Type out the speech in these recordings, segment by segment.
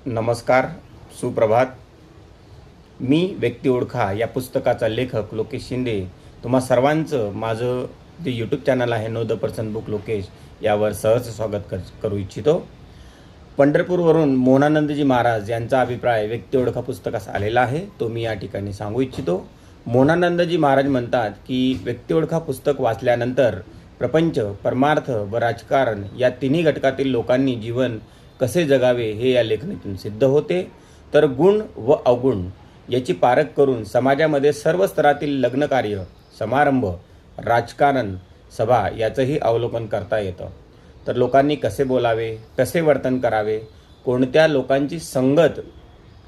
नमस्कार, सुप्रभात. मी व्यक्ती ओळखा या पुस्तकाचा लेखक लोकेश शिंदे तुम्हा सर्वांचं माझं जे यूट्यूब चॅनल आहे know the person book Lokesh यावर सहज स्वागत करू इच्छितो. पंढरपूरवरून मोहनानंदजी महाराज यांचा अभिप्राय व्यक्ती ओळखा पुस्तकास आलेला आहे, तो मी या ठिकाणी सांगू इच्छितो. मोहनानंदजी महाराज म्हणतात की व्यक्ती ओळखा पुस्तक वाचल्यानंतर प्रपंच, परमार्थ व राजकारण या तिन्ही घटकातील लोकांनी जीवन कसे जगावे हे या लेखनातून सिद्ध होते. तर गुण व अवगुण याची पारख करून समाजामध्ये सर्व स्तरातील लग्नकार्य, समारंभ, राजकारण, सभा याचंही अवलोकन करता येतं. तर लोकांनी कसे बोलावे, कसे वर्तन करावे, कोणत्या लोकांची संगत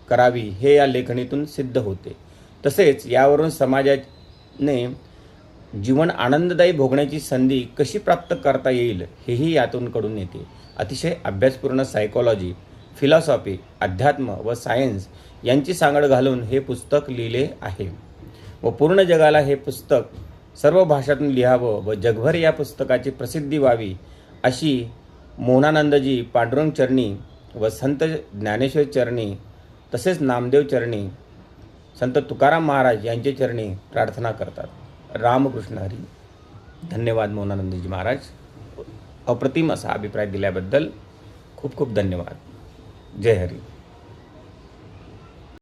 करावी हे या लेखणीतून सिद्ध होते. तसेच यावरून समाजाने जीवन आनंददायी भोगण्याची संधी कशी प्राप्त करता येईल हेही यातून कडून येते. अतिशय अभ्यासपूर्ण सायकॉलॉजी, फिलॉसॉफी, अध्यात्म व सायन्स यांची सांगड घालून हे पुस्तक लिहिले आहे व पूर्ण जगाला हे पुस्तक सर्व भाषातून लिहावं व जगभर या पुस्तकाची प्रसिद्धी व्हावी अशी मोहनानंदजी पांडुरंग चरणी व संत ज्ञानेश्वर चरणी तसेच नामदेव चरणी, संत तुकाराम महाराज यांचे चरणी प्रार्थना करतात. रामकृष्ण हरी. धन्यवाद मोहनानंदजी महाराज. अप्रतिम असा अभिप्राय दिल्याबद्दल खूप खूप धन्यवाद. जय हरी.